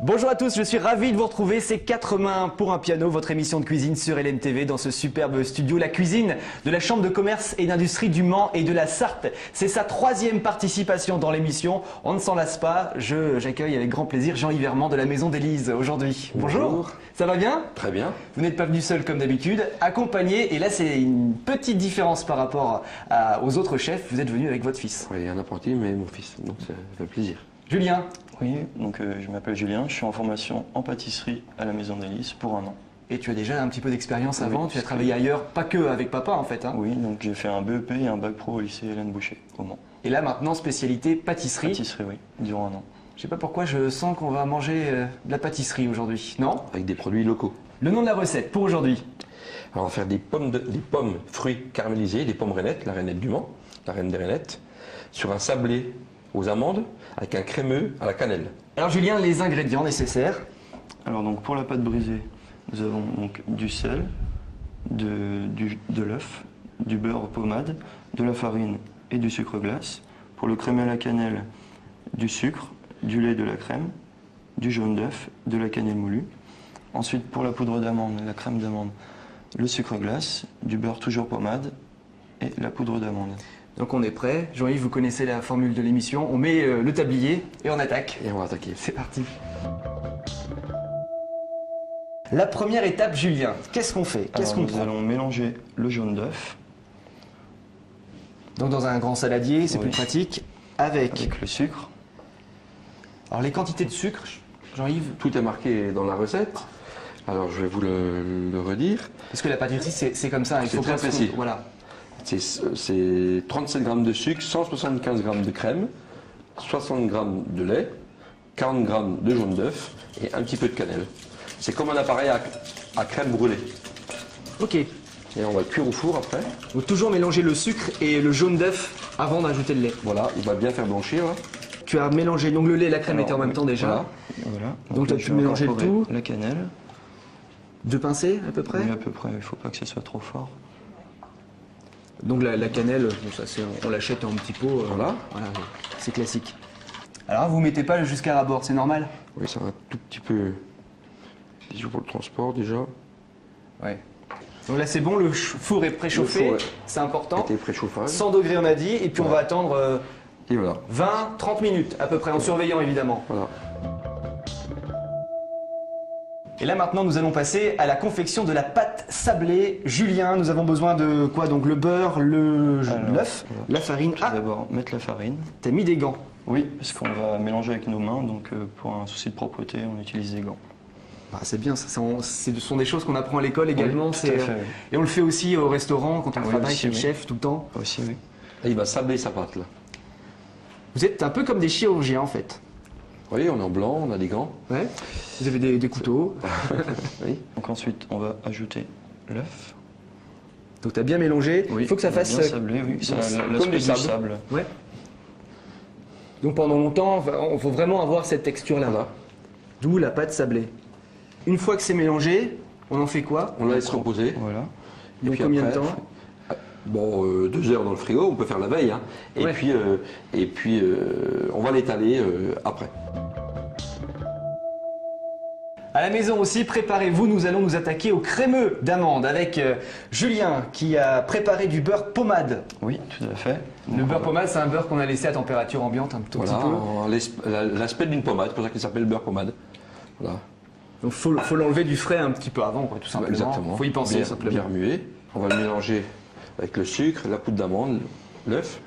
Bonjour à tous, je suis ravi de vous retrouver. C'est 4 mains pour un piano, votre émission de cuisine sur LMTV dans ce superbe studio. La cuisine de la Chambre de commerce et d'industrie du Mans et de la Sarthe. C'est sa 3e participation dans l'émission. On ne s'en lasse pas. J'accueille avec grand plaisir Jean-Yves Vermand de la Maison d'Élise aujourd'hui. Bonjour. Ça va bien? Très bien. Vous n'êtes pas venu seul comme d'habitude, accompagné. Et là, c'est une petite différence par rapport aux autres chefs. Vous êtes venu avec votre fils. Oui, un apprenti, mais mon fils. Donc ça fait plaisir. Julien. Oui, donc je m'appelle Julien, je suis en formation en pâtisserie à la Maison d'Élise pour 1 an. Et tu as déjà un petit peu d'expérience avant, Oui, tu as travaillé ailleurs, pas que avec papa en fait. Hein. Oui, donc j'ai fait un BEP et un bac pro au lycée Hélène Boucher au Mans. Et là maintenant, spécialité pâtisserie. Pâtisserie, oui, durant 1 an. Je sais pas pourquoi je sens qu'on va manger de la pâtisserie aujourd'hui, non? Avec des produits locaux. Le nom de la recette pour aujourd'hui? Alors, on va faire des pommes fruits caramélisées, des pommes rainettes, la rainette du Mans, la reine des rainettes, sur un sablé aux amandes avec un crémeux à la cannelle. Alors Julien, les ingrédients nécessaires? Alors donc pour la pâte brisée, nous avons donc du sel, de l'œuf, du beurre pommade, de la farine et du sucre glace. Pour le crémeux à la cannelle, du sucre, du lait, de la crème, du jaune d'œuf, de la cannelle moulue. Ensuite pour la poudre d'amande, la crème d'amande, le sucre glace, du beurre toujours pommade et la poudre d'amande. Donc on est prêt. Jean-Yves, vous connaissez la formule de l'émission. On met le tablier et on attaque. Et on va attaquer. C'est parti. La première étape, Julien, qu'est-ce qu'on fait? Qu'est-ce qu'on prend? Nous allons mélanger le jaune d'œuf. Donc dans un grand saladier, c'est plus pratique. Avec le sucre. Alors les quantités de sucre, Jean-Yves? Tout est marqué dans la recette. Alors je vais vous le redire. Parce que la pâtisserie, c'est comme ça. Il C'est faut très pas précis. Voilà. C'est 37 g de sucre, 175 g de crème, 60 g de lait, 40 g de jaune d'œuf et un petit peu de cannelle. C'est comme un appareil à crème brûlée. Ok. Et on va le cuire au four après. Donc toujours mélanger le sucre et le jaune d'œuf avant d'ajouter le lait. Voilà, il va bien faire blanchir. Là. Tu as mélangé donc le lait et la crème étaient en même temps déjà. Voilà. Donc tu as pu mélanger le tout. La cannelle. 2 pincées à peu près? Oui, à peu près. Il ne faut pas que ce soit trop fort. Donc la cannelle, bon, ça, on l'achète en petits pots. Voilà. C'est classique. Alors vous mettez pas jusqu'à ras-bord, c'est normal? Oui, c'est un tout petit peu pour le transport déjà. Ouais. Donc là c'est bon, le four est préchauffé, c'est important. Préchauffage. 100 degrés on a dit, et puis on va attendre et voilà. 20-30 minutes à peu près, en surveillant évidemment. Voilà. Et là maintenant nous allons passer à la confection de la pâte sablée. Julien, nous avons besoin de quoi? Donc le beurre, l'œuf, la farine. Ah, d'abord mettre la farine. T'as mis des gants? Oui, parce qu'on va mélanger avec nos mains, donc pour un souci de propreté, on utilise des gants. Ah, c'est bien, ce sont des choses qu'on apprend à l'école également. Oui, tout à fait, oui. Et on le fait aussi au restaurant quand on travaille chez le chef tout le temps. Aussi, oui. Là, il va sabler sa pâte là. Vous êtes un peu comme des chirurgiens en fait. Oui, on est en blanc, on a des gants. Ouais. Vous avez des couteaux. Oui. Donc ensuite, on va ajouter l'œuf. Donc tu as bien mélangé. Oui, il faut que ça fasse bien sablé, oui. comme du sable. sable. Ouais. Donc pendant longtemps, il faut vraiment avoir cette texture-là. Voilà. D'où la pâte sablée. Une fois que c'est mélangé, on en fait quoi? On la laisse reposer. Voilà. Donc puis combien après, de temps? Bon, 2 heures dans le frigo, on peut faire la veille. Hein. Et Ouais. puis, on va l'étaler après. À la maison aussi, préparez-vous, nous allons nous attaquer au crémeux d'amande avec Julien qui a préparé du beurre pommade. Oui, tout à fait. Le beurre pommade, c'est un beurre qu'on a laissé à température ambiante un tout Voilà, petit peu. l'aspect d'une pommade, c'est pour ça qu'il s'appelle beurre pommade. Voilà. Donc faut l'enlever du frais un petit peu avant, quoi, tout simplement. Exactement. Faut y penser bien, simplement. Bien remuer. On va le mélanger avec le sucre, la poudre d'amande, l'œuf.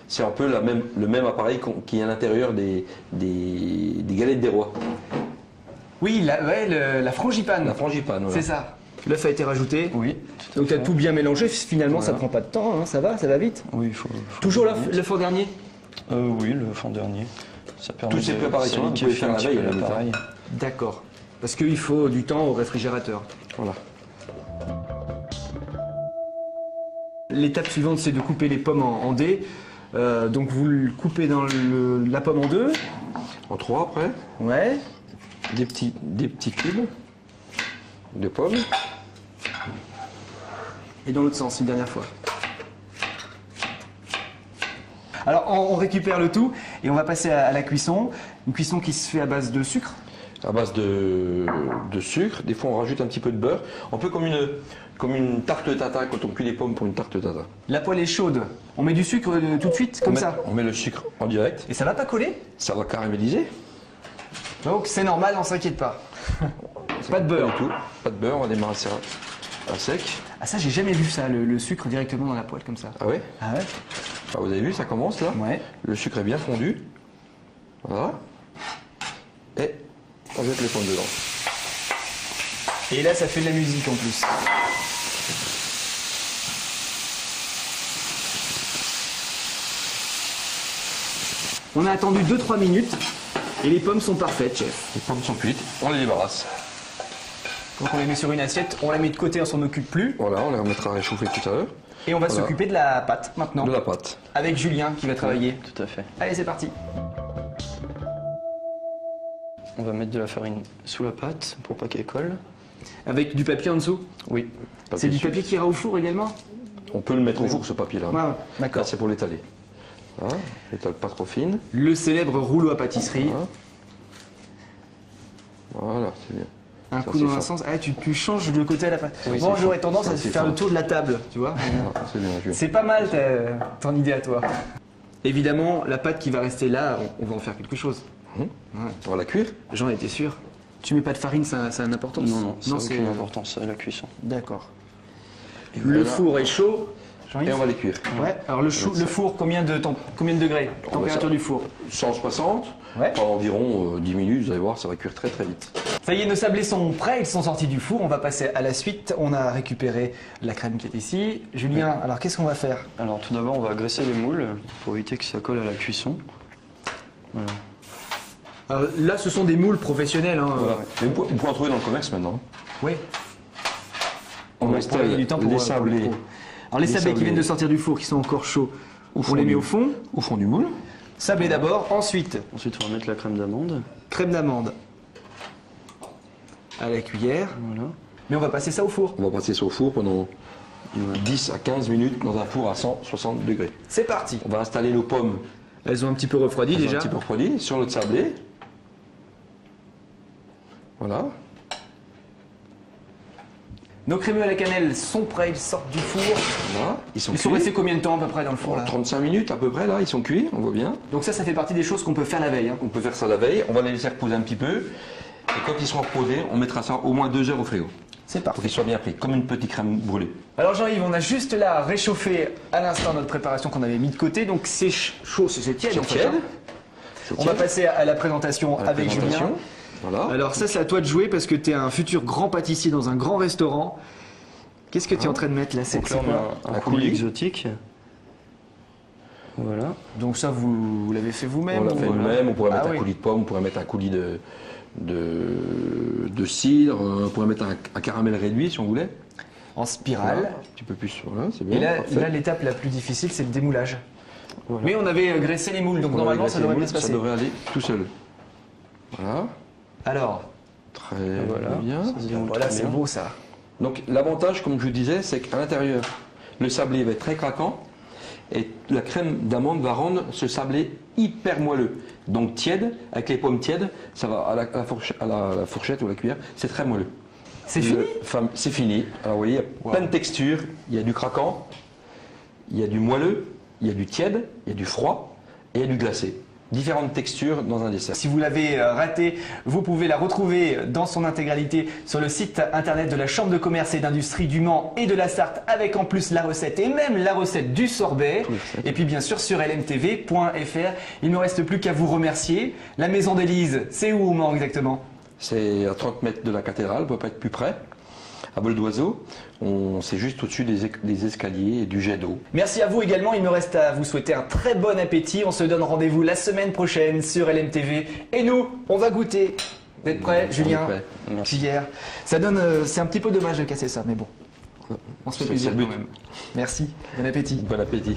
C'est un peu le même appareil qui est à l'intérieur des galettes des rois. Oui, la frangipane. La frangipane, voilà. C'est ça. L'œuf a été rajouté. Oui, tout à Donc tu as fait. tout bien mélangé, finalement Voilà. ça prend pas de temps, hein, ça va vite. Oui, il faut Toujours vite. l'œuf en dernier? Oui, le fond dernier. Ça permet Toutes ces préparations, vous pouvez faire la veille, à la limite, l'appareil. D'accord. Parce qu'il faut du temps au réfrigérateur. Voilà. L'étape suivante, c'est de couper les pommes en dés. Donc vous le coupez dans la pomme en deux. En 3 après, Ouais. des petits cubes de pommes. Et dans l'autre sens, une dernière fois. Alors on récupère le tout et on va passer à la cuisson. Une cuisson qui se fait à base de sucre. à base de sucre. Des fois, on rajoute un petit peu de beurre. Un peu comme une tarte tatin quand on cuit les pommes pour une tarte tatin. La poêle est chaude. On met du sucre tout de suite, comme ça. On met le sucre en direct. Et ça va pas coller? Ça va caraméliser. Donc c'est normal, on s'inquiète pas. Pas de beurre. Pas du tout. Pas de beurre, on va démarrer ça à sec. Ah ça, j'ai jamais vu ça, le sucre directement dans la poêle comme ça. Ah ouais? Ah ouais? Ah, vous avez vu, ça commence là. Ouais. Le sucre est bien fondu. Voilà. Et on jette les pommes dedans. Et là, ça fait de la musique en plus. On a attendu 2-3 minutes et les pommes sont parfaites, chef. Les pommes sont cuites, on les débarrasse. Donc on les met sur une assiette, on la met de côté, on s'en occupe plus. Voilà, on les remettra à réchauffer tout à l'heure. Et on va Voilà. s'occuper de la pâte maintenant. De la pâte. Avec Julien qui va travailler. Tout à fait. Allez, c'est parti. On va mettre de la farine sous la pâte pour pas qu'elle colle. Avec du papier en dessous. Oui. C'est du papier qui ira au four également? On peut le mettre au four, ce papier-là. Ouais, Là, d'accord. c'est pour l'étaler. Voilà, l'étale pas trop fine. Le célèbre rouleau à pâtisserie. Voilà, c'est bien. Un Ça, coup c'est dans un fin. sens. Ah, tu changes de côté à la pâte. Oui, Bon, c'est j'aurais fin. tendance Ça, à c'est faire fin. le tour de la table, tu vois. Voilà, c'est bien joué. C'est pas mal ton idée à toi. Évidemment, la pâte qui va rester là, on va en faire quelque chose. On va la cuire. J'en étais sûr. Tu mets pas de farine, ça a une importance? Non, ça n'a c'est aucune importance à la cuisson. D'accord. Et Le voilà. four est chaud. Et on va les cuire. Ouais. Alors le four, combien de degrés? Température du four. 160, Ouais. pendant environ 10 minutes, vous allez voir, ça va cuire très très vite. Ça y est, nos sablés sont prêts, ils sont sortis du four. On va passer à la suite. On a récupéré la crème qui est ici. Julien, alors qu'est-ce qu'on va faire? Alors tout d'abord, on va graisser les moules pour éviter que ça colle à la cuisson. Voilà. Alors, là, ce sont des moules professionnels. Hein. Voilà. Mais vous pouvez en trouver dans le commerce maintenant. Oui. On va installe gagner du temps pour les pour sablés pro. Alors les les sablés qui sablés viennent de sortir du four, qui sont encore chauds, au on fond les met du- au fond. au fond du moule. Sablés d'abord, ensuite Ensuite, on va mettre la crème d'amande. crème d'amande à la cuillère. Voilà. Mais on va passer ça au four. On va passer ça au four pendant 10 à 15 minutes dans un four à 160 degrés. C'est parti. On va installer nos pommes Elles ont un petit peu refroidi elles ont déjà. un petit peu refroidi sur notre sablé. Voilà. Nos crémeux à la cannelle sont prêts, ils sortent du four. Voilà. Ils sont Ils sont cuits. restés combien de temps à peu près dans le four là? 35 minutes à peu près là, ils sont cuits, on voit bien. Donc ça fait partie des choses qu'on peut faire la veille. Hein. On peut faire ça la veille, on va les laisser reposer un petit peu. Et quand ils seront reposés, on mettra ça au moins 2 heures au frigo. C'est Pour parti. qu'ils soient bien pris, comme une petite crème brûlée. Alors Jean-Yves, on a juste là réchauffé à l'instant notre préparation qu'on avait mis de côté. Donc c'est chaud, c'est tiède en fait. tiède. hein. On va passer à la présentation À la avec présentation. Julien. Voilà. Alors ça c'est à toi de jouer parce que tu es un futur grand pâtissier dans un grand restaurant. Qu'est-ce que tu es en train de mettre là? C'est Donc là, on quoi a un Un coulis coulis. exotique. Voilà. Donc ça vous l'avez fait vous-même? On l'a ou- fait nous-mêmes, on pourrait Ah mettre oui. un coulis de pomme, on pourrait mettre un coulis de cidre, on pourrait mettre un caramel réduit si on voulait. En spirale. Voilà, un petit peu plus, voilà, c'est bien. Et là, parfait. là, l'étape la plus difficile c'est le démoulage. Voilà. Mais on avait graissé les moules donc On normalement va ça graisser devrait les bien se moules, passer. Ça devrait aller tout seul. Voilà, Alors, très Voilà. bien. Ça se déroule voilà très c'est bien. beau ça. Donc l'avantage, comme je vous disais, c'est qu'à l'intérieur, le sablé va être très craquant et la crème d'amande va rendre ce sablé hyper moelleux. Donc tiède, avec les pommes tièdes, ça va à la fourchette ou à la cuillère, c'est très moelleux. C'est fini? C'est fini. Alors vous voyez, il y a plein de textures. Il y a du craquant, il y a du moelleux, il y a du tiède, il y a du froid et il y a du glacé. Différentes textures dans un dessert. Si vous l'avez raté, vous pouvez la retrouver dans son intégralité sur le site internet de la Chambre de commerce et d'industrie du Mans et de la Sarthe avec en plus la recette et même la recette du sorbet. Toutes les recettes. Et puis bien sûr sur lmtv.fr. Il ne me reste plus qu'à vous remercier. La Maison d'Élise, c'est où au Mans exactement? C'est à 30 mètres de la cathédrale, on ne peut pas être plus près. À vol d'oiseau, c'est juste au-dessus des escaliers et du jet d'eau. Merci à vous également. Il me reste à vous souhaiter un très bon appétit. On se donne rendez-vous la semaine prochaine sur LMTV. Et nous, on va goûter. Vous êtes prêts, Julien? prêts. Merci. Pierre. Ça donne, c'est un petit peu dommage de casser ça, mais bon. On se fait C'est plaisir le but. quand même. Merci. Bon appétit. Bon appétit.